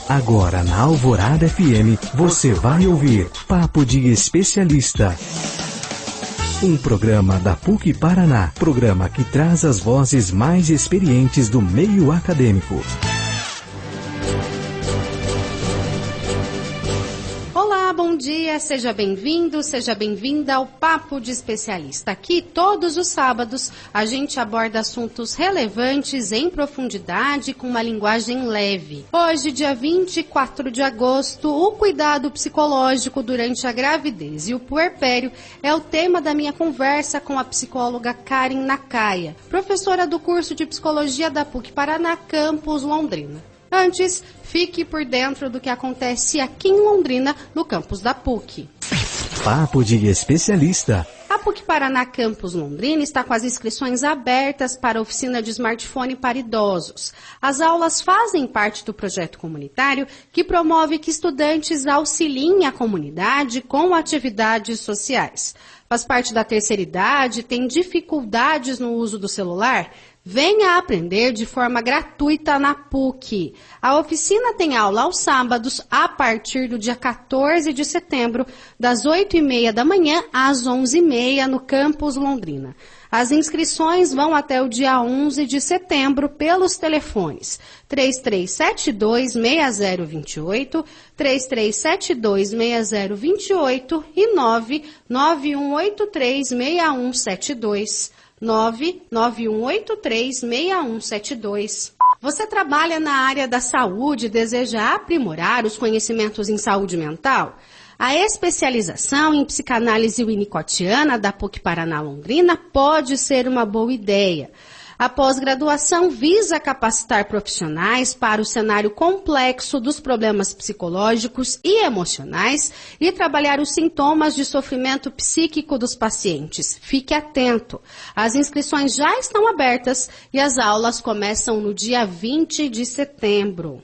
Agora na Alvorada FM, você vai ouvir Papo de Especialista. Um programa da PUC Paraná, programa que traz as vozes mais experientes do meio acadêmico. Bom dia, seja bem-vindo, seja bem-vinda ao Papo de Especialista. Aqui, todos os sábados, a gente aborda assuntos relevantes em profundidade com uma linguagem leve. Hoje, dia 24 de agosto, o cuidado psicológico durante a gravidez e o puerpério é o tema da minha conversa com a psicóloga Karen Nakaya, professora do curso de Psicologia da PUC Paraná, campus Londrina. Antes, fique por dentro do que acontece aqui em Londrina, no campus da PUC. Papo de Especialista. A PUC Paraná Campus Londrina está com as inscrições abertas para a oficina de smartphone para idosos. As aulas fazem parte do projeto comunitário que promove que estudantes auxiliem a comunidade com atividades sociais. Faz parte da terceira idade, tem dificuldades no uso do celular? Venha aprender de forma gratuita na PUC. A oficina tem aula aos sábados a partir do dia 14 de setembro, das 8h30 da manhã às 11h30 no campus Londrina. As inscrições vão até o dia 11 de setembro pelos telefones 3372-6028, 3372-6028 e 99183-6172. 99183-6172. Você trabalha na área da saúde e deseja aprimorar os conhecimentos em saúde mental? A especialização em psicanálise winnicottiana da PUC Paraná Londrina pode ser uma boa ideia. A pós-graduação visa capacitar profissionais para o cenário complexo dos problemas psicológicos e emocionais e trabalhar os sintomas de sofrimento psíquico dos pacientes. Fique atento. As inscrições já estão abertas e as aulas começam no dia 20 de setembro.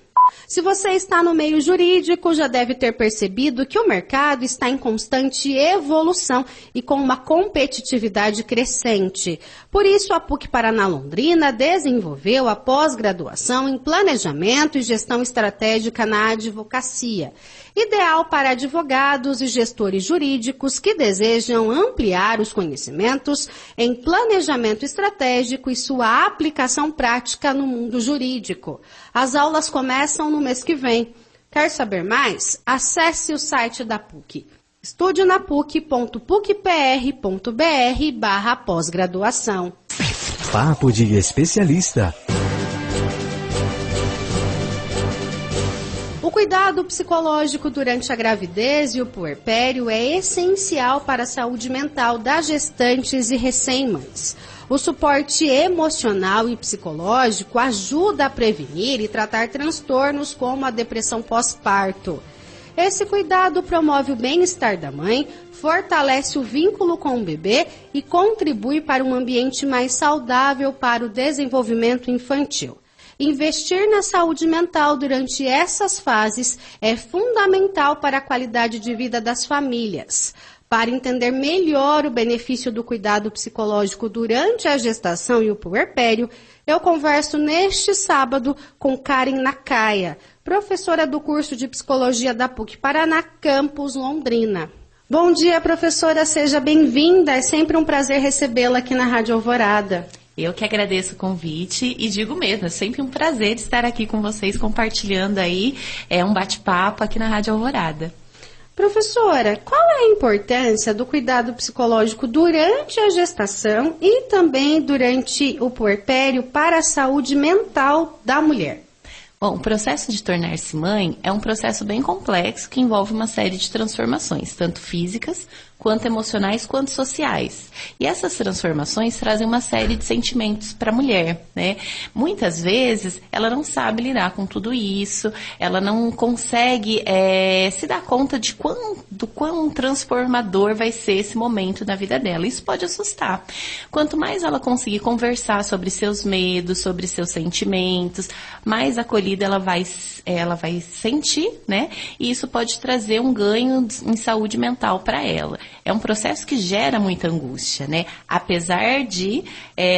Se você está no meio jurídico, já deve ter percebido que o mercado está em constante evolução e com uma competitividade crescente. Por isso, a PUC Paraná Londrina desenvolveu a pós-graduação em Planejamento e Gestão Estratégica na Advocacia, ideal para advogados e gestores jurídicos que desejam ampliar os conhecimentos em planejamento estratégico e sua aplicação prática no mundo jurídico. As aulas começam no mês que vem. Quer saber mais? Acesse o site da PUC. Estude na puc.pucpr.br/pós-graduação. Papo de Especialista. O cuidado psicológico durante a gravidez e o puerpério é essencial para a saúde mental das gestantes e recém-mães. O suporte emocional e psicológico ajuda a prevenir e tratar transtornos como a depressão pós-parto. Esse cuidado promove o bem-estar da mãe, fortalece o vínculo com o bebê e contribui para um ambiente mais saudável para o desenvolvimento infantil. Investir na saúde mental durante essas fases é fundamental para a qualidade de vida das famílias. Para entender melhor o benefício do cuidado psicológico durante a gestação e o puerpério, eu converso neste sábado com Karen Nakaya, professora do curso de Psicologia da PUC Paraná, campus Londrina. Bom dia, professora, seja bem-vinda. É sempre um prazer recebê-la aqui na Rádio Alvorada. Eu que agradeço o convite e digo mesmo, é sempre um prazer estar aqui com vocês compartilhando aí um bate-papo aqui na Rádio Alvorada. Professora, qual é a importância do cuidado psicológico durante a gestação e também durante o puerpério para a saúde mental da mulher? Bom, o processo de tornar-se mãe é um processo bem complexo que envolve uma série de transformações, tanto físicas, quanto emocionais, quanto sociais. E essas transformações trazem uma série de sentimentos para a mulher, né? Muitas vezes ela não sabe lidar com tudo isso, ela não consegue se dar conta do quão transformador vai ser esse momento na vida dela. Isso pode assustar. Quanto mais ela conseguir conversar sobre seus medos, sobre seus sentimentos, mais acolhida acolhida, ela vai sentir, né? E isso pode trazer um ganho em saúde mental para ela. É um processo que gera muita angústia, né? Apesar de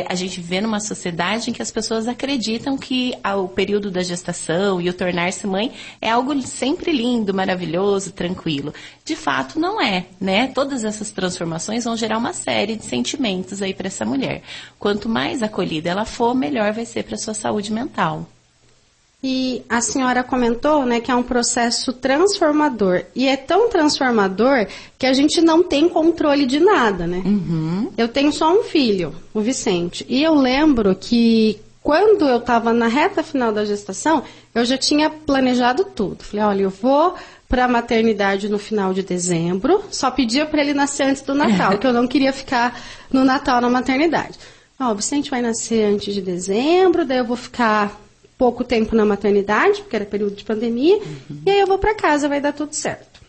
a gente viver numa sociedade em que as pessoas acreditam que o período da gestação e o tornar-se mãe é algo sempre lindo, maravilhoso, tranquilo. De fato, não é, né? Todas essas transformações vão gerar uma série de sentimentos aí para essa mulher. Quanto mais acolhida ela for, melhor vai ser para sua saúde mental. E a senhora comentou, né, que é um processo transformador. E é tão transformador que a gente não tem controle de nada, né? Uhum. Eu tenho só um filho, o Vicente. E eu lembro que quando eu estava na reta final da gestação, eu já tinha planejado tudo. Falei, olha, eu vou para a maternidade no final de dezembro. Só pedia para ele nascer antes do Natal, que eu não queria ficar no Natal na maternidade. O Vicente vai nascer antes de dezembro, daí eu vou ficar pouco tempo na maternidade, porque era período de pandemia, e aí eu vou para casa, vai dar tudo certo.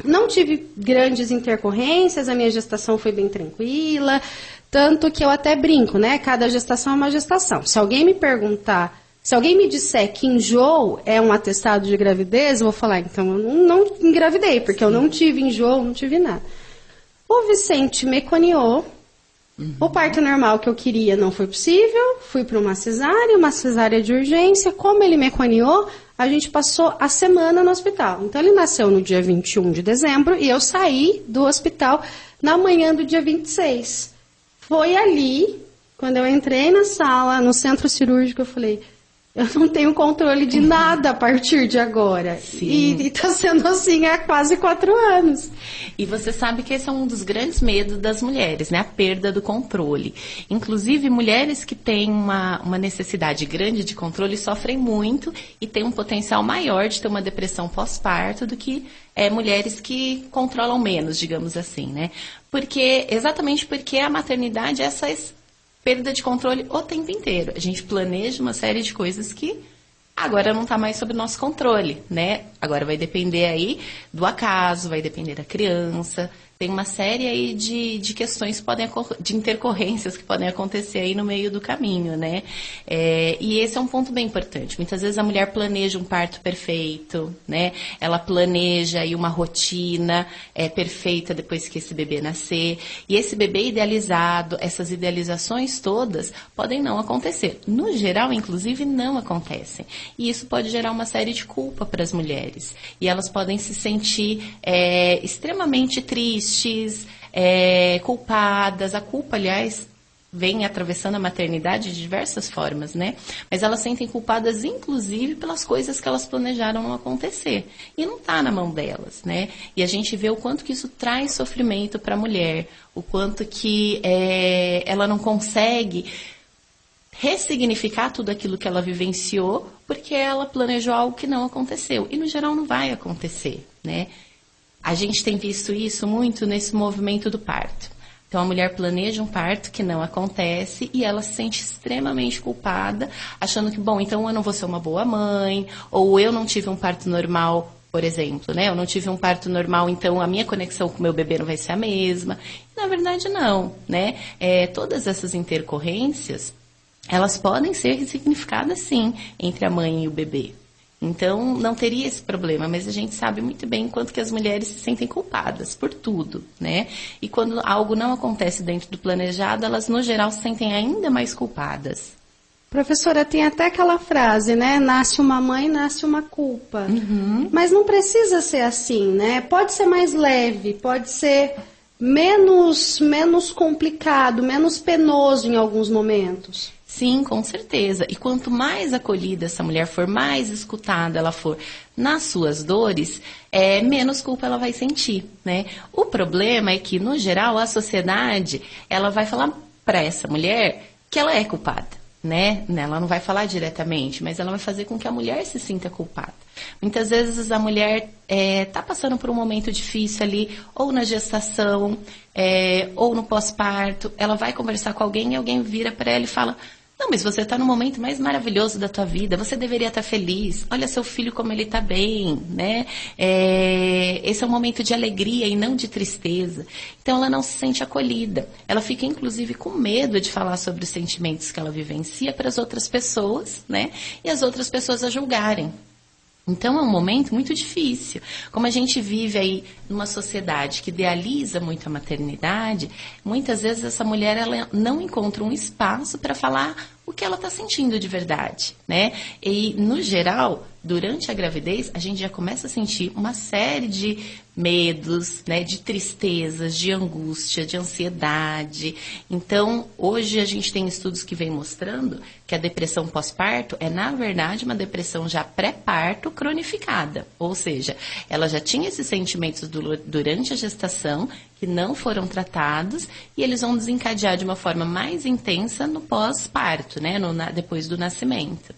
Não tive grandes intercorrências, a minha gestação foi bem tranquila, tanto que eu até brinco, né? Cada gestação é uma gestação. Se alguém me perguntar, se alguém me disser que enjoo é um atestado de gravidez, eu vou falar, então eu não engravidei, porque eu não tive enjoo, não tive nada. O Vicente meconiou. O parto normal que eu queria não foi possível, fui para uma cesárea de urgência. Como ele meconiou, a gente passou a semana no hospital. Então ele nasceu no dia 21 de dezembro e eu saí do hospital na manhã do dia 26. Foi ali, quando eu entrei na sala, no centro cirúrgico, eu falei, eu não tenho controle de nada a partir de agora. Sim. E tá sendo assim há quase 4 anos. E você sabe que esse é um dos grandes medos das mulheres, né? A perda do controle. Inclusive, mulheres que têm uma necessidade grande de controle sofrem muito e têm um potencial maior de ter uma depressão pós-parto do que mulheres que controlam menos, digamos assim, né? Exatamente porque a maternidade é essa perda de controle o tempo inteiro. A gente planeja uma série de coisas que agora não está mais sob nosso controle, né? Agora vai depender aí do acaso, vai depender da criança. Tem uma série aí de questões de intercorrências que podem acontecer aí no meio do caminho, né? E esse é um ponto bem importante. Muitas vezes a mulher planeja um parto perfeito, né? Ela planeja aí uma rotina perfeita depois que esse bebê nascer. E esse bebê idealizado, essas idealizações todas podem não acontecer. No geral, inclusive, não acontecem. E isso pode gerar uma série de culpa para as mulheres. E elas podem se sentir extremamente tristes, culpadas. A culpa, aliás, vem atravessando a maternidade de diversas formas, né? Mas elas sentem culpadas, inclusive, pelas coisas que elas planejaram não acontecer. E não está na mão delas, né? E a gente vê o quanto que isso traz sofrimento para a mulher, o quanto que ela não consegue ressignificar tudo aquilo que ela vivenciou, porque ela planejou algo que não aconteceu. E, no geral, não vai acontecer, né? A gente tem visto isso muito nesse movimento do parto. Então, a mulher planeja um parto que não acontece e ela se sente extremamente culpada, achando que, bom, então eu não vou ser uma boa mãe, ou eu não tive um parto normal, por exemplo, né? Eu não tive um parto normal, então a minha conexão com o meu bebê não vai ser a mesma. E, na verdade, não, né? Todas essas intercorrências, elas podem ser ressignificadas, sim, entre a mãe e o bebê. Então, não teria esse problema, mas a gente sabe muito bem quanto que as mulheres se sentem culpadas por tudo, né? E quando algo não acontece dentro do planejado, elas, no geral, se sentem ainda mais culpadas. Professora, tem até aquela frase, né? Nasce uma mãe, nasce uma culpa. Uhum. Mas não precisa ser assim, né? Pode ser mais leve, pode ser menos complicado, menos penoso em alguns momentos. Sim, com certeza. E quanto mais acolhida essa mulher for, mais escutada ela for nas suas dores, menos culpa ela vai sentir, né? O problema é que, no geral, a sociedade, ela vai falar para essa mulher que ela é culpada, né? Ela não vai falar diretamente, mas ela vai fazer com que a mulher se sinta culpada. Muitas vezes a mulher está passando por um momento difícil ali, ou na gestação, ou no pós-parto. Ela vai conversar com alguém e alguém vira para ela e fala: Não, mas você está no momento mais maravilhoso da tua vida, você deveria estar feliz. Olha seu filho como ele está bem, né? Esse é um momento de alegria e não de tristeza. Então ela não se sente acolhida. Ela fica inclusive com medo de falar sobre os sentimentos que ela vivencia para as outras pessoas, né? E as outras pessoas a julgarem. Então é um momento muito difícil. Como a gente vive aí numa sociedade que idealiza muito a maternidade, muitas vezes essa mulher ela não encontra um espaço para falar o que ela está sentindo de verdade, né? E no geral, durante a gravidez, a gente já começa a sentir uma série de medos, né, de tristezas, de angústia, de ansiedade. Então, hoje a gente tem estudos que vêm mostrando que a depressão pós-parto é, na verdade, uma depressão já pré-parto cronificada. Ou seja, ela já tinha esses sentimentos durante a gestação que não foram tratados e eles vão desencadear de uma forma mais intensa no pós-parto, né, depois do nascimento.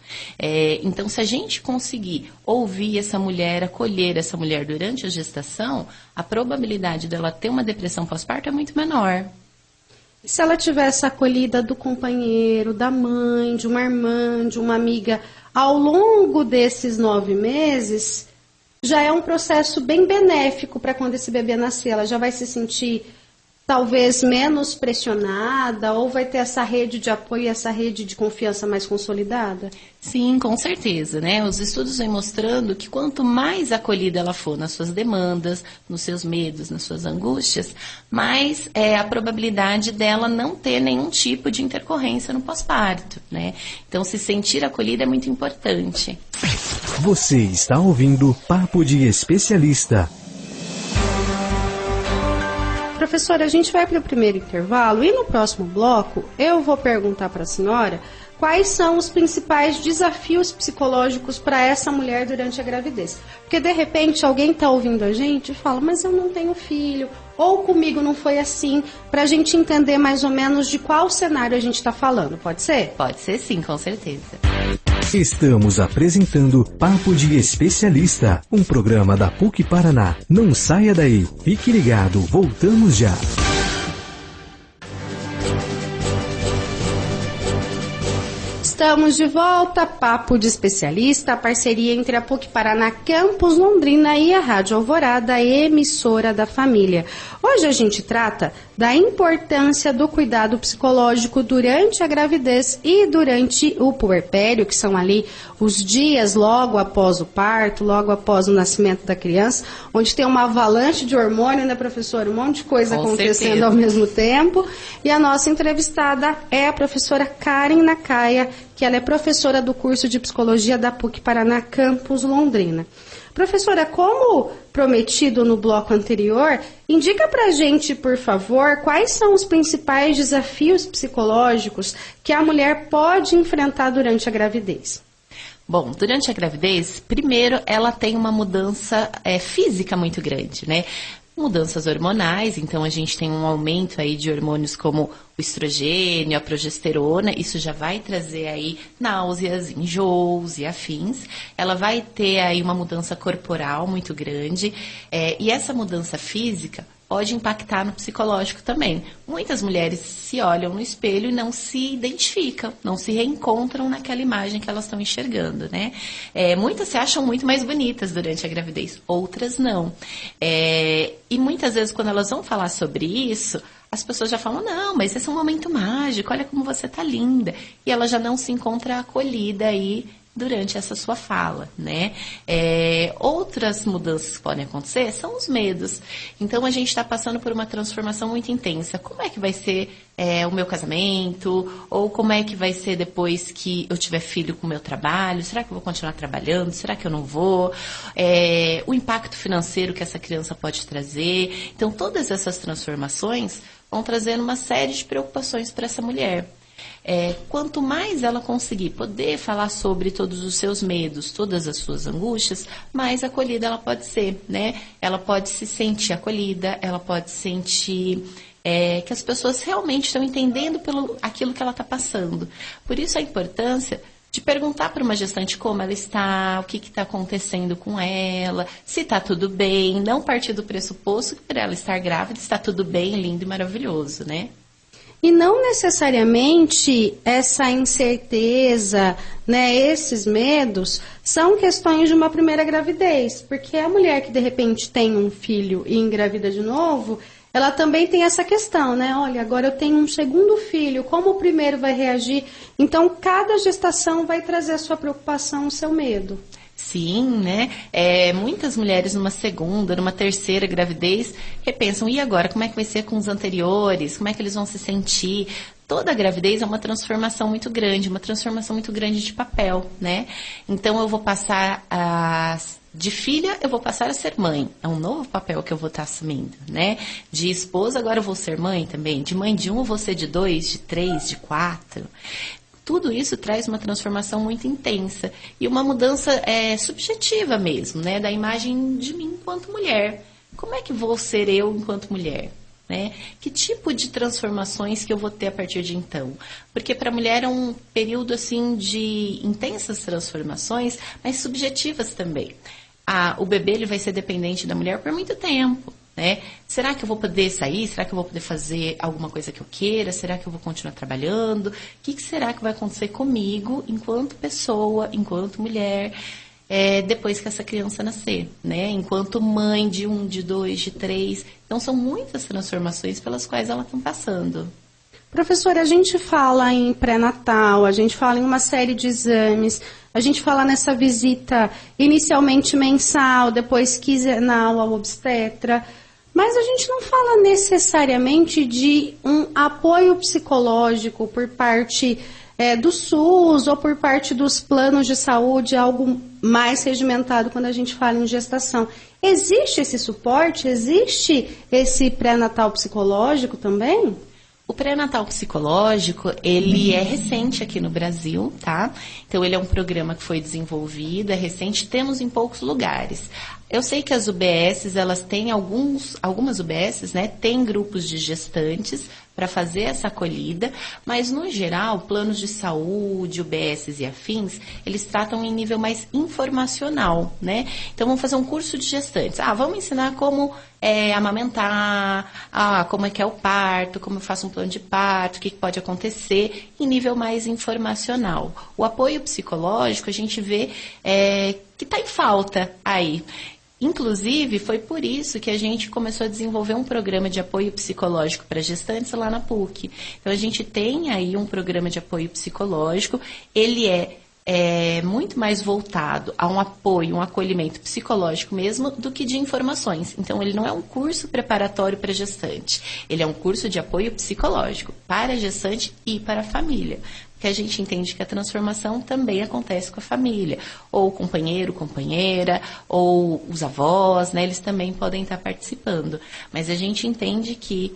Então, se a gente conseguir ouvir essa mulher, acolher essa mulher durante a gestação, a probabilidade dela ter uma depressão pós-parto é muito menor. E se ela tivesse acolhida do companheiro, da mãe, de uma irmã, de uma amiga, ao longo desses 9 meses, já é um processo bem benéfico para quando esse bebê nascer. Ela já vai se sentir talvez menos pressionada ou vai ter essa rede de apoio, essa rede de confiança mais consolidada? Sim, com certeza, né? Os estudos vêm mostrando que quanto mais acolhida ela for nas suas demandas, nos seus medos, nas suas angústias, mais a probabilidade dela não ter nenhum tipo de intercorrência no pós-parto, né? Então, se sentir acolhida é muito importante. Você está ouvindo Papo de Especialista. Professora, a gente vai para o primeiro intervalo e no próximo bloco eu vou perguntar para a senhora quais são os principais desafios psicológicos para essa mulher durante a gravidez. Porque de repente alguém está ouvindo a gente e fala, mas eu não tenho filho, ou comigo não foi assim, para a gente entender mais ou menos de qual cenário a gente está falando, pode ser? Pode ser sim, com certeza. Estamos apresentando Papo de Especialista, um programa da PUC Paraná. Não saia daí, fique ligado, voltamos já. Estamos de volta, Papo de Especialista, a parceria entre a PUC Paraná Campus Londrina e a Rádio Alvorada, emissora da família. Hoje a gente trata da importância do cuidado psicológico durante a gravidez e durante o puerpério, que são ali os dias logo após o parto, logo após o nascimento da criança, onde tem uma avalanche de hormônio, né, professora? Um monte de coisa Com acontecendo certeza. ao mesmo tempo. E a nossa entrevistada é a professora Karen Nakaya, que ela é professora do curso de Psicologia da PUC Paraná Campus Londrina. Professora, como prometido no bloco anterior, indica pra gente, por favor, quais são os principais desafios psicológicos que a mulher pode enfrentar durante a gravidez? Bom, durante a gravidez, primeiro ela tem uma mudança física muito grande, né? Mudanças hormonais, então a gente tem um aumento aí de hormônios como o estrogênio, a progesterona, isso já vai trazer aí náuseas, enjoos e afins. Ela vai ter aí uma mudança corporal muito grande e essa mudança física pode impactar no psicológico também. Muitas mulheres se olham no espelho e não se identificam, não se reencontram naquela imagem que elas estão enxergando, né? Muitas se acham muito mais bonitas durante a gravidez, outras não. E muitas vezes quando elas vão falar sobre isso, as pessoas já falam, não, mas esse é um momento mágico, olha como você tá linda. E ela já não se encontra acolhida aí durante essa sua fala, né? Outras mudanças que podem acontecer são os medos. Então, a gente está passando por uma transformação muito intensa. Como é que vai ser o meu casamento? Ou como é que vai ser depois que eu tiver filho com o meu trabalho? Será que eu vou continuar trabalhando? Será que eu não vou? O impacto financeiro que essa criança pode trazer. Então, todas essas transformações vão trazendo uma série de preocupações para essa mulher. Quanto mais ela conseguir poder falar sobre todos os seus medos, todas as suas angústias, mais acolhida ela pode ser, né? Ela pode se sentir acolhida, ela pode sentir que as pessoas realmente estão entendendo aquilo que ela está passando. Por isso a importância de perguntar para uma gestante como ela está, o que está acontecendo com ela, se está tudo bem, não partir do pressuposto que por ela estar grávida está tudo bem, lindo e maravilhoso, né? E não necessariamente essa incerteza, né, esses medos, são questões de uma primeira gravidez. Porque a mulher que de repente tem um filho e engravida de novo, ela também tem essa questão, né? Olha, agora eu tenho um segundo filho, como o primeiro vai reagir? Então, cada gestação vai trazer a sua preocupação, o seu medo. Sim, né? Muitas mulheres numa segunda, numa terceira gravidez repensam, e agora, como é que vai ser com os anteriores? Como é que eles vão se sentir? Toda a gravidez é uma transformação muito grande de papel, né? Então, eu vou passar de filha, eu vou passar a ser mãe. É um novo papel que eu vou estar assumindo, né? De esposa, agora eu vou ser mãe também. De mãe de um, eu vou ser de 2, de 3, de 4. Tudo isso traz uma transformação muito intensa e uma mudança subjetiva mesmo, né? Da imagem de mim enquanto mulher. Como é que vou ser eu enquanto mulher? Né? Que tipo de transformações que eu vou ter a partir de então? Porque para a mulher é um período assim de intensas transformações, mas subjetivas também. O bebê ele vai ser dependente da mulher por muito tempo. Né? Será que eu vou poder sair? Será que eu vou poder fazer alguma coisa que eu queira? Será que eu vou continuar trabalhando? O que será que vai acontecer comigo enquanto pessoa, enquanto mulher, depois que essa criança nascer? Né? Enquanto mãe de 1, de 2, de 3. Então, são muitas transformações pelas quais ela está passando. Professora, a gente fala em pré-natal, a gente fala em uma série de exames, a gente fala nessa visita inicialmente mensal, depois quinzenal ao obstetra, mas a gente não fala necessariamente de um apoio psicológico por parte do SUS ou por parte dos planos de saúde, algo mais regimentado quando a gente fala em gestação. Existe esse suporte? Existe esse pré-natal psicológico também? O pré-natal psicológico, ele é recente aqui no Brasil, tá? Então, ele é um programa que foi desenvolvido, é recente, temos em poucos lugares. Eu sei que as UBSs, elas têm algumas UBSs, né, têm grupos de gestantes para fazer essa acolhida, mas no geral, planos de saúde, UBSs e afins, eles tratam em nível mais informacional, né? Então, vamos fazer um curso de gestantes. Vamos ensinar como amamentar, como é que é o parto, como eu faço um plano de parto, o que pode acontecer, em nível mais informacional. O apoio psicológico, a gente vê que está em falta aí. Inclusive, foi por isso que a gente começou a desenvolver um programa de apoio psicológico para gestantes lá na PUC. Então, a gente tem aí um programa de apoio psicológico, ele é muito mais voltado a um apoio, um acolhimento psicológico mesmo, do que de informações. Então, ele não é um curso preparatório para gestante, ele é um curso de apoio psicológico para a gestante e para a família. Porque a gente entende que a transformação também acontece com a família, ou o companheiro, companheira, ou os avós, né? Eles também podem estar participando. Mas a gente entende que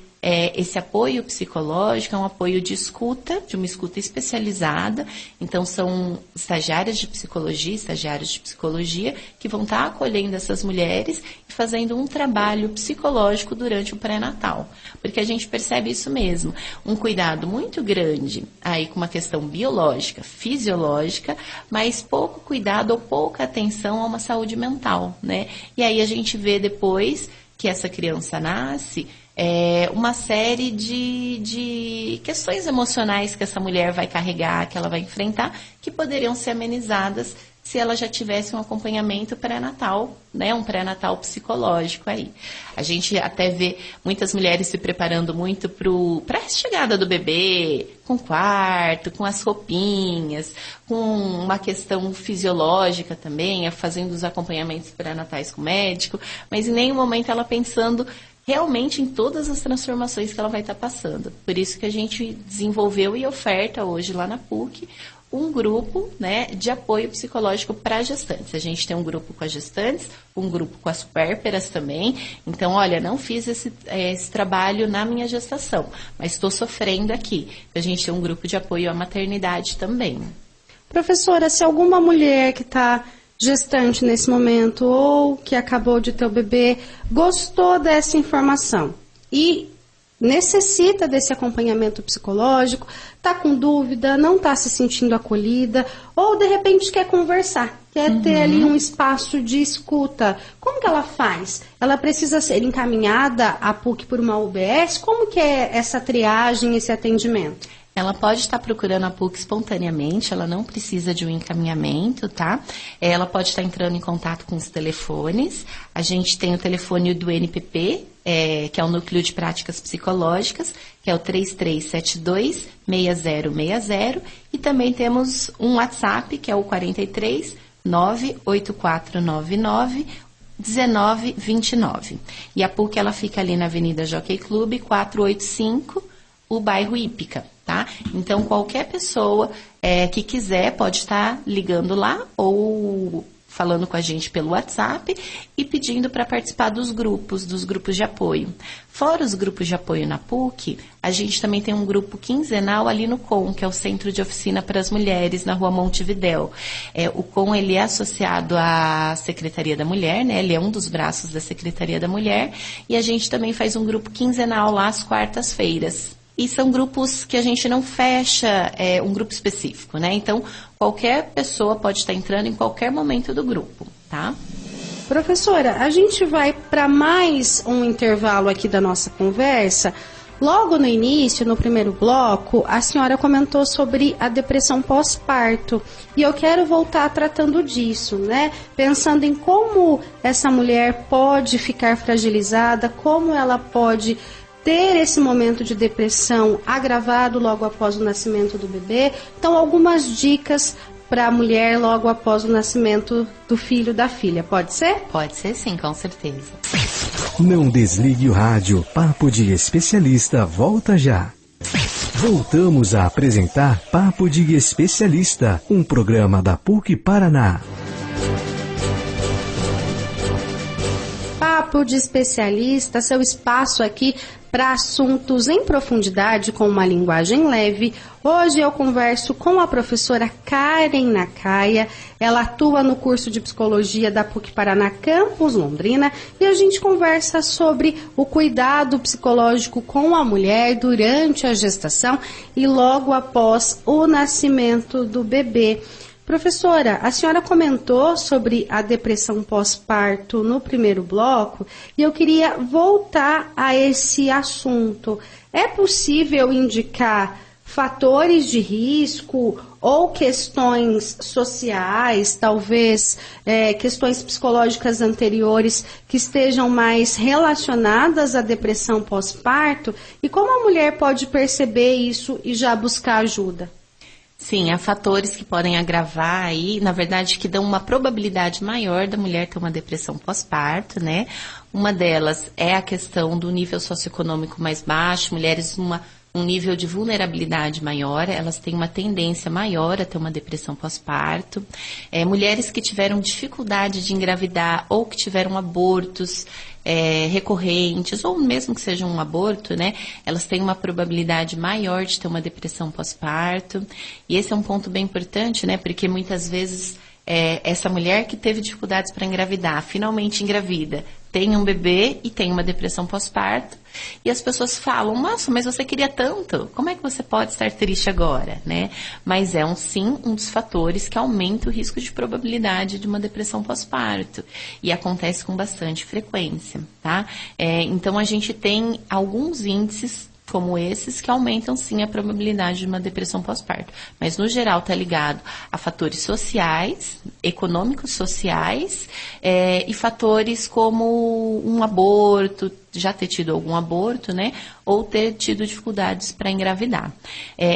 esse apoio psicológico é um apoio de escuta, de uma escuta especializada. Então, são estagiários de psicologia que vão estar acolhendo essas mulheres e fazendo um trabalho psicológico durante o pré-natal. Porque a gente percebe isso mesmo, um cuidado muito grande aí com uma questão biológica, fisiológica, mas pouco cuidado ou pouca atenção a uma saúde mental, né? E aí a gente vê depois que essa criança nasce, uma série de questões emocionais que essa mulher vai carregar, que ela vai enfrentar, que poderiam ser amenizadas se ela já tivesse um acompanhamento pré-natal, né, um pré-natal psicológico aí. A gente até vê muitas mulheres se preparando muito para a chegada do bebê, com quarto, com as roupinhas, com uma questão fisiológica também, fazendo os acompanhamentos pré-natais com o médico, mas em nenhum momento ela pensando realmente em todas as transformações que ela vai estar passando. Por isso que a gente desenvolveu e oferta hoje lá na PUC um grupo, né, de apoio psicológico para gestantes. A gente tem um grupo com as gestantes, um grupo com as puérperas também. Então, olha, não fiz esse trabalho na minha gestação, mas estou sofrendo aqui. A gente tem um grupo de apoio à maternidade também. Professora, se alguma mulher que está gestante nesse momento ou que acabou de ter o bebê gostou dessa informação e necessita desse acompanhamento psicológico, está com dúvida, não está se sentindo acolhida ou de repente quer conversar, quer ter ali um espaço de escuta. Como que ela faz? Ela precisa ser encaminhada à PUC por uma UBS? Como que é essa triagem, esse atendimento? Ela pode estar procurando a PUC espontaneamente, ela não precisa de um encaminhamento, tá? Ela pode estar entrando em contato com os telefones. A gente tem o telefone do NPP, que é o Núcleo de Práticas Psicológicas, que é o 3372-6060. E também temos um WhatsApp, que é o 43 98499 1929. E a PUC, ela fica ali na Avenida Jockey Club, 485, o bairro Ípica, tá? Então, qualquer pessoa que quiser pode estar ligando lá ou falando com a gente pelo WhatsApp e pedindo para participar dos grupos de apoio. Fora os grupos de apoio na PUC, a gente também tem um grupo quinzenal ali no COM, que é o Centro de Oficina para as Mulheres, na Rua Montevidéu. O COM, ele é associado à Secretaria da Mulher, né? Ele é um dos braços da Secretaria da Mulher, e a gente também faz um grupo quinzenal lá às quartas-feiras. E são grupos que a gente não fecha um grupo específico, né? Então, qualquer pessoa pode estar entrando em qualquer momento do grupo, tá? Professora, a gente vai para mais um intervalo aqui da nossa conversa. Logo no início, no primeiro bloco, a senhora comentou sobre a depressão pós-parto. E eu quero voltar tratando disso, né? Pensando em como essa mulher pode ficar fragilizada, como ela pode ter esse momento de depressão agravado logo após o nascimento do bebê. Então, algumas dicas para a mulher logo após o nascimento do filho, da filha. Pode ser? Pode ser sim, com certeza. Não desligue o rádio. Papo de Especialista volta já. Voltamos a apresentar Papo de Especialista, um programa da PUC Paraná. Papo de Especialista, seu espaço aqui para assuntos em profundidade com uma linguagem leve. Hoje eu converso com a professora Karen Nakaya. Ela atua no curso de Psicologia da PUC Paraná Campus Londrina e a gente conversa sobre o cuidado psicológico com a mulher durante a gestação e logo após o nascimento do bebê. Professora, a senhora comentou sobre a depressão pós-parto no primeiro bloco e eu queria voltar a esse assunto. É possível indicar fatores de risco ou questões sociais, talvez questões psicológicas anteriores que estejam mais relacionadas à depressão pós-parto? E como a mulher pode perceber isso e já buscar ajuda? Sim, há fatores que podem agravar aí, na verdade, que dão uma probabilidade maior da mulher ter uma depressão pós-parto, né? Uma delas é a questão do nível socioeconômico mais baixo, mulheres um nível de vulnerabilidade maior, elas têm uma tendência maior a ter uma depressão pós-parto. Mulheres que tiveram dificuldade de engravidar ou que tiveram abortos recorrentes, ou mesmo que seja um aborto, né? Elas têm uma probabilidade maior de ter uma depressão pós-parto. E esse é um ponto bem importante, né? Porque muitas vezes essa mulher que teve dificuldades para engravidar, finalmente engravida, tem um bebê e tem uma depressão pós-parto, e as pessoas falam, nossa, mas você queria tanto, como é que você pode estar triste agora, né? Mas sim, um dos fatores que aumenta o risco de probabilidade de uma depressão pós-parto, e acontece com bastante frequência, tá? Então, a gente tem alguns índices como esses que aumentam sim a probabilidade de uma depressão pós-parto. Mas no geral está ligado a fatores sociais, econômicos sociais e fatores como um aborto, já ter tido algum aborto, né? Ou ter tido dificuldades para engravidar.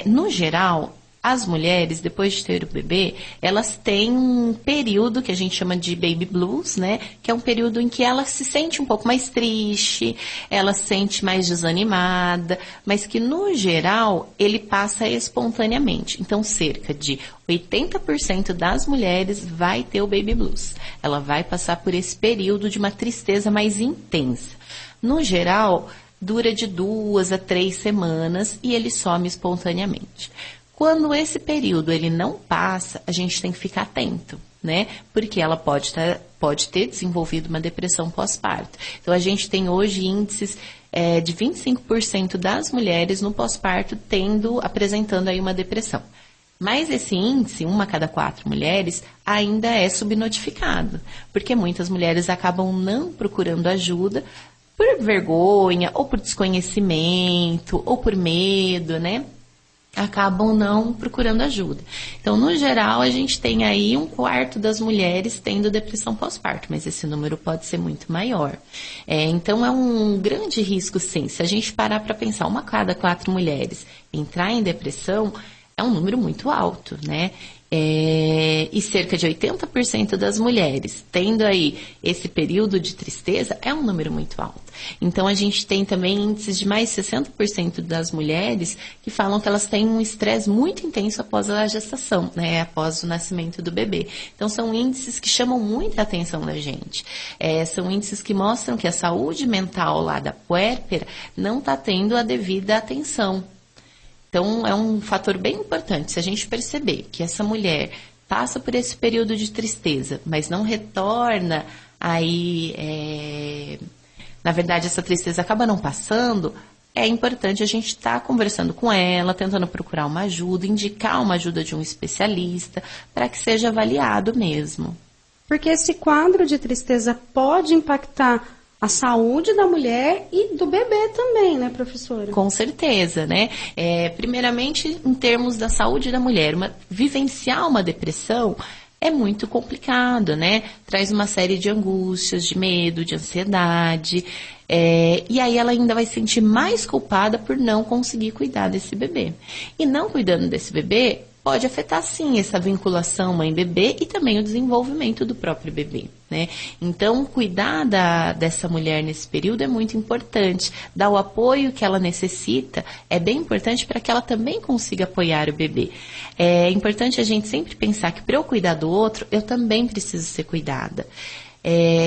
No geral, as mulheres, depois de ter o bebê, elas têm um período que a gente chama de baby blues, né? Que é um período em que ela se sente um pouco mais triste, ela se sente mais desanimada, mas que, no geral, ele passa espontaneamente. Então, cerca de 80% das mulheres vai ter o baby blues. Ela vai passar por esse período de uma tristeza mais intensa. No geral, dura de 2 a 3 semanas e ele some espontaneamente. Quando esse período ele não passa, a gente tem que ficar atento, né? Porque ela pode ter desenvolvido uma depressão pós-parto. Então, a gente tem hoje índices de 25% das mulheres no pós-parto apresentando aí uma depressão. Mas esse índice, 1 a cada 4 mulheres, ainda é subnotificado, porque muitas mulheres acabam não procurando ajuda por vergonha, ou por desconhecimento, ou por medo, né? Acabam não procurando ajuda. Então, no geral, a gente tem aí 1/4 das mulheres tendo depressão pós-parto, mas esse número pode ser muito maior. Então, é um grande risco, sim. Se a gente parar para pensar, 1 a cada 4 mulheres entrar em depressão, é um número muito alto, né? E cerca de 80% das mulheres tendo aí esse período de tristeza é um número muito alto. Então, a gente tem também índices de mais de 60% das mulheres que falam que elas têm um estresse muito intenso após a gestação, né? Após o nascimento do bebê. Então, são índices que chamam muita atenção da gente. São índices que mostram que a saúde mental lá da puérpera não está tendo a devida atenção. Então, é um fator bem importante. Se a gente perceber que essa mulher passa por esse período de tristeza, mas não retorna aí, na verdade, essa tristeza acaba não passando, é importante a gente estar conversando com ela, tentando procurar uma ajuda, indicar uma ajuda de um especialista, para que seja avaliado mesmo. Porque esse quadro de tristeza pode impactar a saúde da mulher e do bebê também, né, professora? Com certeza, né? Primeiramente, em termos da saúde da mulher, vivenciar uma depressão é muito complicado, né? Traz uma série de angústias, de medo, de ansiedade. E aí ela ainda vai se sentir mais culpada por não conseguir cuidar desse bebê. E não cuidando desse bebê pode afetar, sim, essa vinculação mãe-bebê e também o desenvolvimento do próprio bebê, né? Então, cuidar dessa mulher nesse período é muito importante. Dar o apoio que ela necessita é bem importante para que ela também consiga apoiar o bebê. É importante a gente sempre pensar que para eu cuidar do outro, eu também preciso ser cuidada.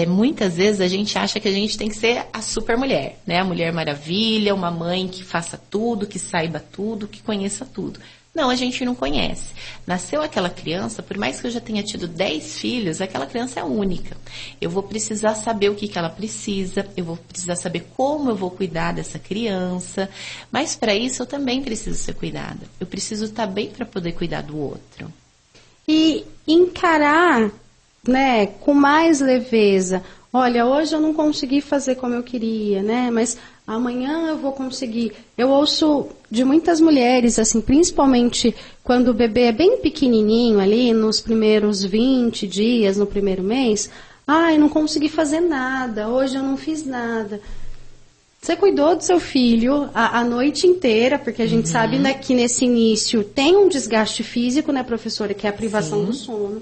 Muitas vezes a gente acha que a gente tem que ser a super mulher, né? A Mulher Maravilha, uma mãe que faça tudo, que saiba tudo, que conheça tudo. Não, a gente não conhece. Nasceu aquela criança, por mais que eu já tenha tido 10 filhos, aquela criança é única. Eu vou precisar saber o que ela precisa, eu vou precisar saber como eu vou cuidar dessa criança, mas para isso eu também preciso ser cuidada. Eu preciso estar bem para poder cuidar do outro. E encarar, né, com mais leveza. Olha, hoje eu não consegui fazer como eu queria, né, mas amanhã eu vou conseguir. Eu ouço de muitas mulheres, assim, principalmente quando o bebê é bem pequenininho ali, nos primeiros 20 dias, no primeiro mês, eu não consegui fazer nada, hoje eu não fiz nada. Você cuidou do seu filho a noite inteira, porque a gente sabe, né, que nesse início tem um desgaste físico, né, professora, que é a privação do sono.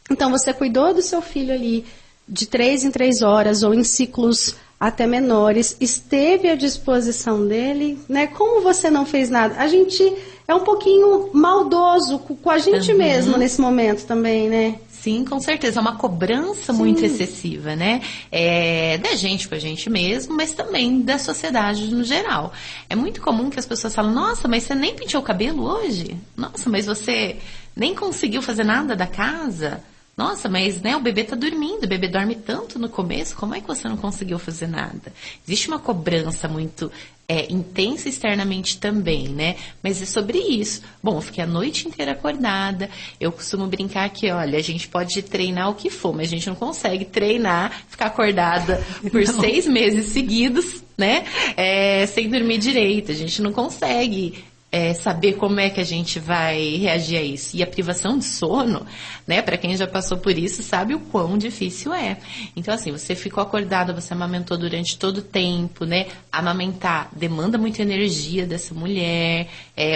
Então, você cuidou do seu filho ali de 3 em 3 horas ou em ciclos até menores, esteve à disposição dele, né? Como você não fez nada? A gente é um pouquinho maldoso com a gente mesmo nesse momento também, né? Sim, com certeza. É uma cobrança muito excessiva, né? Da gente com a gente mesmo, mas também da sociedade no geral. É muito comum que as pessoas falam, nossa, mas você nem penteou o cabelo hoje? Nossa, mas você nem conseguiu fazer nada da casa? Nossa, mas né, o bebê está dormindo, o bebê dorme tanto no começo, como é que você não conseguiu fazer nada? Existe uma cobrança muito intensa externamente também, né? Mas é sobre isso. Bom, eu fiquei a noite inteira acordada, eu costumo brincar que, olha, a gente pode treinar o que for, mas a gente não consegue treinar, ficar acordada por 6 meses seguidos, né? Sem dormir direito, a gente não consegue saber como é que a gente vai reagir a isso. E a privação de sono, né, para quem já passou por isso, sabe o quão difícil é. Então, assim, você ficou acordada, você amamentou durante todo o tempo, né? Amamentar demanda muita energia dessa mulher,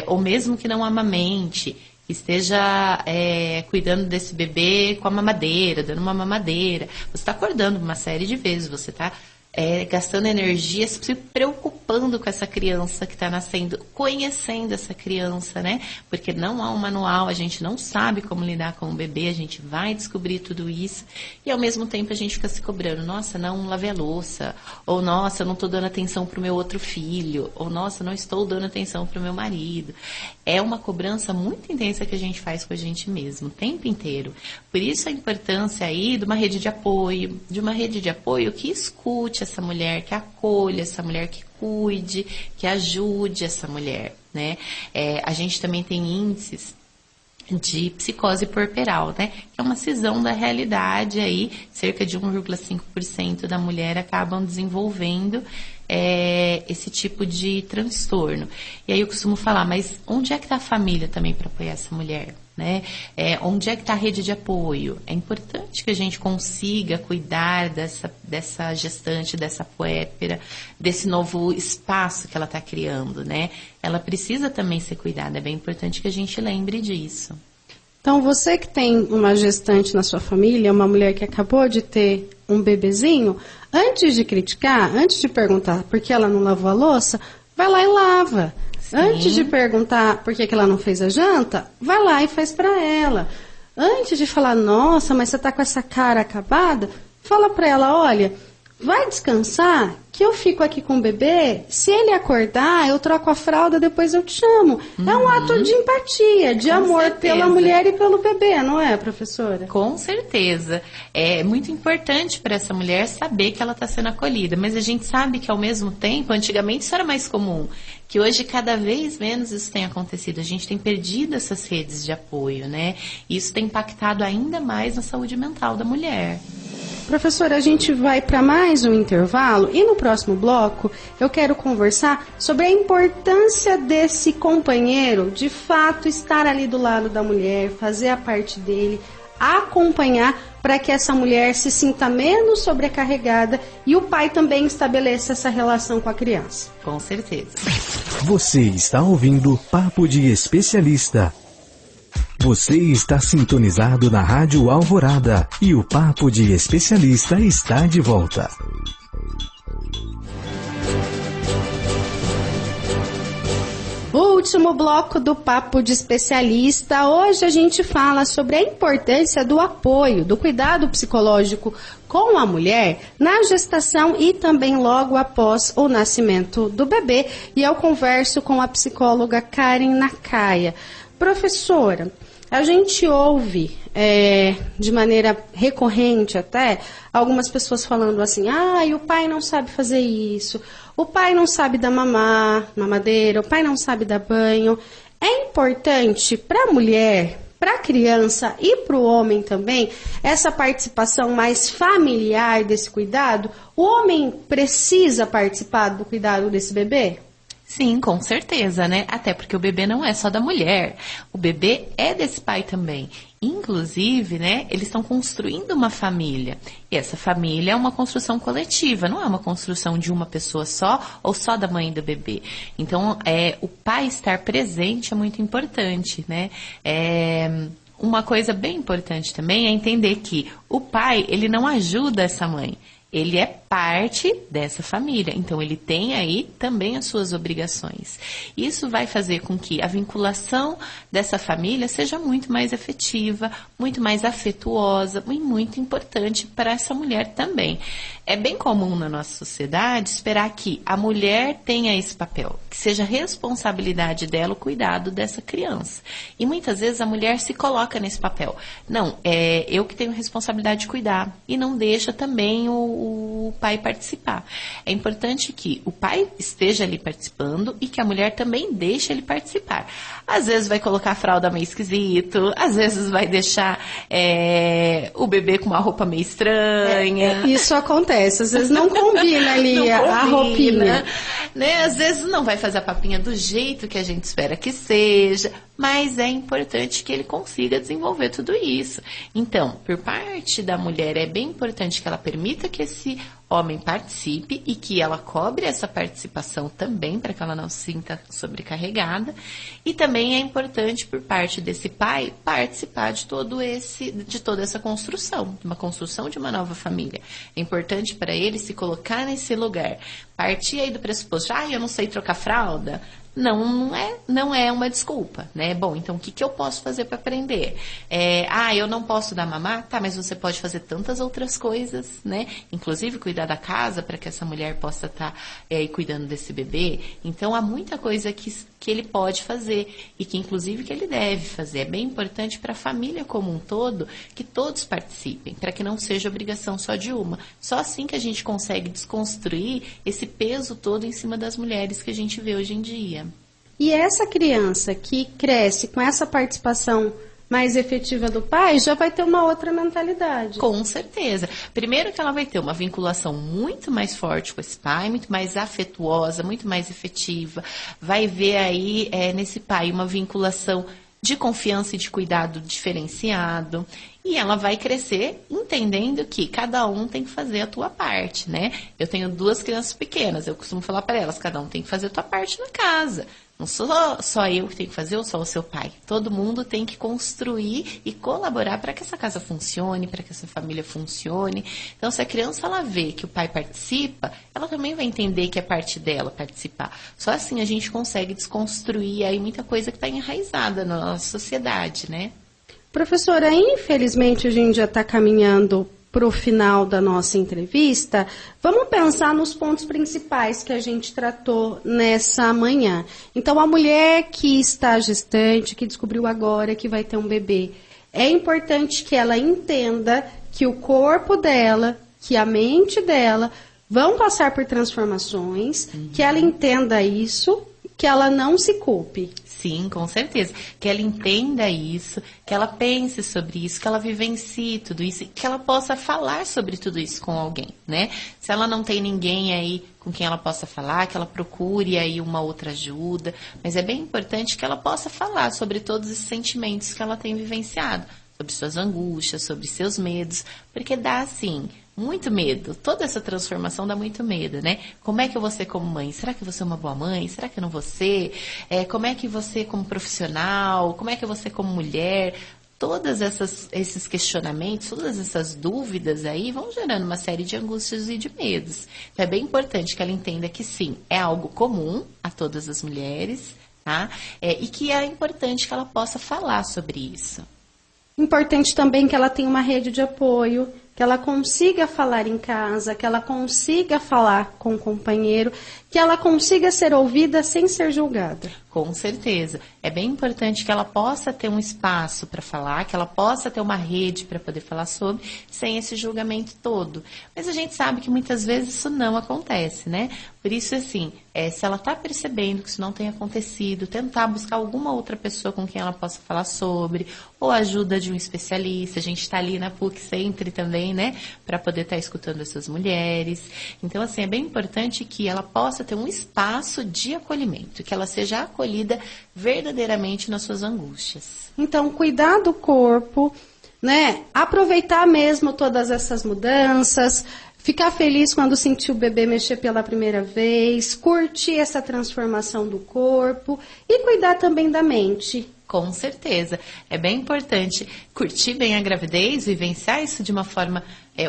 ou mesmo que não amamente, esteja cuidando desse bebê com a mamadeira, dando uma mamadeira. Você está acordando uma série de vezes, você está gastando energia, se preocupando com essa criança que está nascendo, conhecendo essa criança, né? Porque não há um manual, a gente não sabe como lidar com o bebê, a gente vai descobrir tudo isso e ao mesmo tempo a gente fica se cobrando, nossa, não lavei a louça, ou nossa, eu não estou dando atenção para o meu outro filho, ou nossa, não estou dando atenção para o meu marido. É uma cobrança muito intensa que a gente faz com a gente mesmo, o tempo inteiro. Por isso a importância aí de uma rede de apoio, que escute essa mulher, que acolha essa mulher, que cuide, que ajude essa mulher, né? A gente também tem índices de psicose puerperal, né? Que é uma cisão da realidade aí, cerca de 1,5% da mulher acabam desenvolvendo esse tipo de transtorno. E aí eu costumo falar, mas onde é que está a família também para apoiar essa mulher? Né? Onde é que está a rede de apoio? É importante que a gente consiga cuidar dessa gestante, dessa puérpera, desse novo espaço que ela está criando, né? Ela precisa também ser cuidada, é bem importante que a gente lembre disso. Então, você que tem uma gestante na sua família, uma mulher que acabou de ter um bebezinho, antes de criticar, antes de perguntar por que ela não lavou a louça, vai lá e lava. Sim. Antes de perguntar por que ela não fez a janta, vai lá e faz para ela. Antes de falar, nossa, mas você tá com essa cara acabada, fala para ela, olha, vai descansar, que eu fico aqui com o bebê, se ele acordar, eu troco a fralda, depois eu te chamo. É um ato de empatia, de amor pela mulher e pelo bebê, não é, professora? Com certeza. É muito importante para essa mulher saber que ela está sendo acolhida, mas a gente sabe que ao mesmo tempo, antigamente isso era mais comum, que hoje cada vez menos isso tem acontecido. A gente tem perdido essas redes de apoio, né? E isso tem impactado ainda mais na saúde mental da mulher. Professora, a gente vai para mais um intervalo e no próximo bloco eu quero conversar sobre a importância desse companheiro de fato estar ali do lado da mulher, fazer a parte dele, acompanhar para que essa mulher se sinta menos sobrecarregada e o pai também estabeleça essa relação com a criança. Com certeza. Você está ouvindo Papo de Especialista. Você está sintonizado na Rádio Alvorada e o Papo de Especialista está de volta. Último bloco do Papo de Especialista. Hoje a gente fala sobre a importância do apoio, do cuidado psicológico com a mulher na gestação e também logo após o nascimento do bebê. E eu converso com a psicóloga Karen Nakaya. Professora, a gente ouve de maneira recorrente até algumas pessoas falando assim, o pai não sabe fazer isso, o pai não sabe dar mamadeira, o pai não sabe dar banho. É importante para a mulher, para a criança e para o homem também, essa participação mais familiar desse cuidado? O homem precisa participar do cuidado desse bebê? Sim, com certeza, né? Até porque o bebê não é só da mulher. O bebê é desse pai também. Inclusive, né, eles estão construindo uma família. E essa família é uma construção coletiva, não é uma construção de uma pessoa só ou só da mãe do bebê. Então, o pai estar presente é muito importante, né? Uma coisa bem importante também é entender que o pai, ele não ajuda essa mãe. Ele é parte dessa família, então ele tem aí também as suas obrigações. Isso vai fazer com que a vinculação dessa família seja muito mais efetiva, muito mais afetuosa e muito importante para essa mulher também. É bem comum na nossa sociedade esperar que a mulher tenha esse papel, que seja responsabilidade dela o cuidado dessa criança. E muitas vezes a mulher se coloca nesse papel. Não, eu que tenho responsabilidade de cuidar e não deixa também o pai participar. É importante que o pai esteja ali participando e que a mulher também deixe ele participar. Às vezes vai colocar a fralda meio esquisito, às vezes vai deixar o bebê com uma roupa meio estranha. Isso acontece, às vezes não combina ali a roupinha. Né? Às vezes não vai fazer a papinha do jeito que a gente espera que seja, mas é importante que ele consiga desenvolver tudo isso. Então, por parte da mulher, é bem importante que ela permita que esse homem participe e que ela cobre essa participação também, para que ela não se sinta sobrecarregada. E também é importante, por parte desse pai, participar de toda essa construção, uma construção de uma nova família. É importante para ele se colocar nesse lugar. Partir aí do pressuposto, eu não sei trocar fralda. Não é uma desculpa, né? Bom, então o que eu posso fazer para aprender? Eu não posso dar mamar? Tá, mas você pode fazer tantas outras coisas, né? Inclusive cuidar da casa para que essa mulher possa estar cuidando desse bebê. Então há muita coisa que ele pode fazer e que inclusive que ele deve fazer. É bem importante para a família como um todo que todos participem, para que não seja obrigação só de uma. Só assim que a gente consegue desconstruir esse peso todo em cima das mulheres que a gente vê hoje em dia. E essa criança que cresce com essa participação mais efetiva do pai, já vai ter uma outra mentalidade. Com certeza. Primeiro que ela vai ter uma vinculação muito mais forte com esse pai, muito mais afetuosa, muito mais efetiva. Vai ver aí nesse pai uma vinculação de confiança e de cuidado diferenciado. E ela vai crescer entendendo que cada um tem que fazer a tua parte, né? Eu tenho 2 crianças pequenas, eu costumo falar para elas, cada um tem que fazer a tua parte na casa. Não sou só eu que tenho que fazer ou só o seu pai. Todo mundo tem que construir e colaborar para que essa casa funcione, para que essa família funcione. Então, se a criança ela vê que o pai participa, ela também vai entender que é parte dela participar. Só assim a gente consegue desconstruir aí muita coisa que está enraizada na nossa sociedade, né? Professora, infelizmente a gente já está caminhando para o final da nossa entrevista. Vamos pensar nos pontos principais que a gente tratou nessa manhã. Então, a mulher que está gestante, que descobriu agora que vai ter um bebê, é importante que ela entenda que o corpo dela, que a mente dela vão passar por transformações, que ela entenda isso, que ela não se culpe. Sim, com certeza. Que ela entenda isso, que ela pense sobre isso, que ela vivencie tudo isso, que ela possa falar sobre tudo isso com alguém, né? Se ela não tem ninguém aí com quem ela possa falar, que ela procure aí uma outra ajuda. Mas é bem importante que ela possa falar sobre todos esses sentimentos que ela tem vivenciado, sobre suas angústias, sobre seus medos, porque dá, assim, muito medo. Toda essa transformação dá muito medo, né? Como é que eu vou ser como mãe? Será que eu vou ser uma boa mãe? Será que eu não vou ser? Como é que você como profissional? Como é que eu vou ser como mulher? Todos esses questionamentos, todas essas dúvidas aí vão gerando uma série de angústias e de medos. Então é bem importante que ela entenda que sim, é algo comum a todas as mulheres, tá? E que é importante que ela possa falar sobre isso. Importante também que ela tenha uma rede de apoio, que ela consiga falar em casa, que ela consiga falar com o companheiro, que ela consiga ser ouvida sem ser julgada. Com certeza. É bem importante que ela possa ter um espaço para falar, que ela possa ter uma rede para poder falar sobre, sem esse julgamento todo. Mas a gente sabe que muitas vezes isso não acontece, né? Por isso, assim, se ela está percebendo que isso não tem acontecido, tentar buscar alguma outra pessoa com quem ela possa falar sobre, ou a ajuda de um especialista. A gente está ali na PUC sempre também, né? Para poder estar escutando essas mulheres. Então, assim, é bem importante que ela possa ter um espaço de acolhimento, que ela seja acolhida verdadeiramente nas suas angústias. Então, cuidar do corpo, né? Aproveitar mesmo todas essas mudanças, ficar feliz quando sentir o bebê mexer pela primeira vez, curtir essa transformação do corpo e cuidar também da mente. Com certeza. É bem importante curtir bem a gravidez, vivenciar isso de uma forma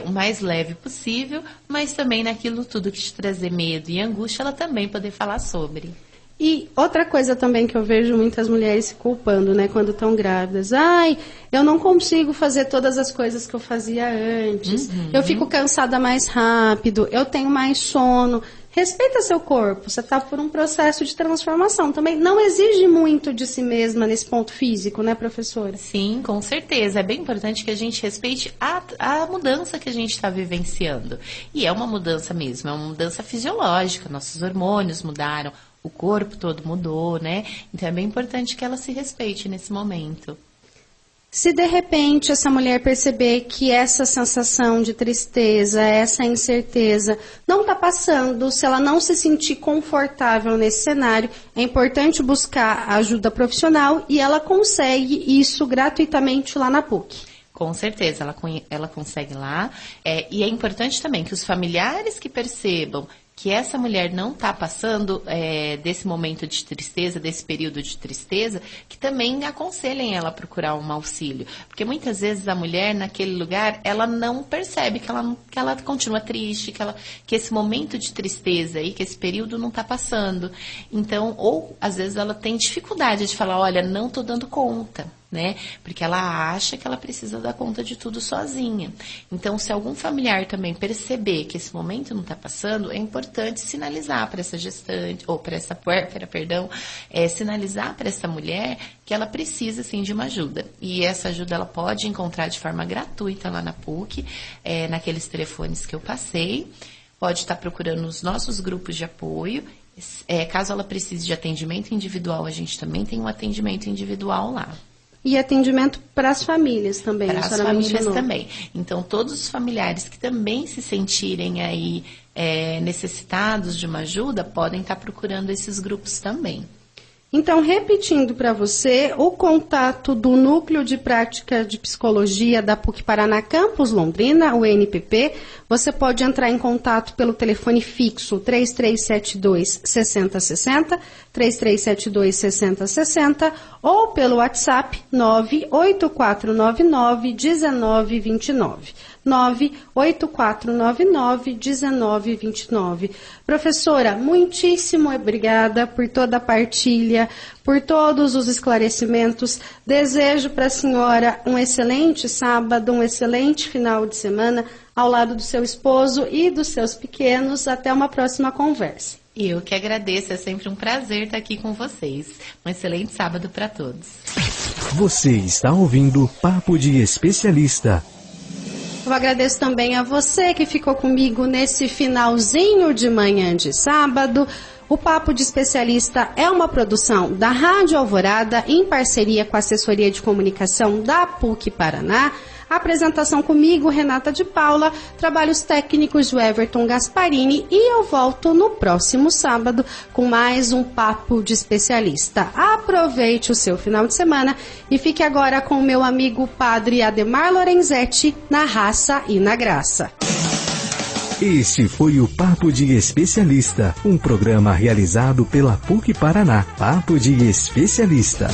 o mais leve possível, mas também naquilo tudo que te trazer medo e angústia, ela também poder falar sobre. E outra coisa também que eu vejo muitas mulheres se culpando, né, quando estão grávidas. Ai, eu não consigo fazer todas as coisas que eu fazia antes. Eu fico cansada mais rápido, eu tenho mais sono. Respeita seu corpo, você está por um processo de transformação também. Não exige muito de si mesma nesse ponto físico, né, professora? Sim, com certeza. É bem importante que a gente respeite a mudança que a gente está vivenciando. E é uma mudança mesmo, é uma mudança fisiológica. Nossos hormônios mudaram, o corpo todo mudou, né? Então é bem importante que ela se respeite nesse momento. Se de repente essa mulher perceber que essa sensação de tristeza, essa incerteza não está passando, se ela não se sentir confortável nesse cenário, é importante buscar ajuda profissional e ela consegue isso gratuitamente lá na PUC. Com certeza, ela consegue lá. E é importante também que os familiares que percebam que essa mulher não está passando desse momento de tristeza, desse período de tristeza, que também aconselhem ela a procurar um auxílio. Porque muitas vezes a mulher, naquele lugar, ela não percebe que ela continua triste, que esse momento de tristeza aí, que esse período não está passando. Então, ou às vezes ela tem dificuldade de falar, olha, não estou dando conta. Né? Porque ela acha que ela precisa dar conta de tudo sozinha. Então, se algum familiar também perceber que esse momento não está passando, é importante sinalizar para essa gestante, ou para essa puérpera, sinalizar para essa mulher que ela precisa, sim, de uma ajuda. E essa ajuda ela pode encontrar de forma gratuita lá na PUC, naqueles telefones que eu passei. Pode estar procurando os nossos grupos de apoio. Caso ela precise de atendimento individual, a gente também tem um atendimento individual lá. e atendimento para as famílias também. Para as famílias também. Então, todos os familiares que também se sentirem aí necessitados de uma ajuda, podem estar procurando esses grupos também. Então, repetindo para você, o contato do Núcleo de Prática de Psicologia da PUC Paraná Campus Londrina, o NPP, você pode entrar em contato pelo telefone fixo 3372-6060, 3372-6060, ou pelo WhatsApp 98499-1929. 98499-1929. Professora, muitíssimo obrigada por toda a partilha, por todos os esclarecimentos. Desejo para a senhora um excelente sábado, um excelente final de semana ao lado do seu esposo e dos seus pequenos. Até uma próxima conversa. Eu que agradeço, é sempre um prazer estar aqui com vocês. Um excelente sábado para todos. Você está ouvindo Papo de Especialista. Eu agradeço também a você que ficou comigo nesse finalzinho de manhã de sábado. O Papo de Especialista é uma produção da Rádio Alvorada em parceria com a Assessoria de Comunicação da PUC Paraná. A apresentação comigo, Renata de Paula, trabalhos técnicos do Everton Gasparini, e eu volto no próximo sábado com mais um Papo de Especialista. Aproveite o seu final de semana e fique agora com o meu amigo Padre Ademar Lorenzetti, na raça e na graça. Este foi o Papo de Especialista, um programa realizado pela PUC Paraná. Papo de Especialista.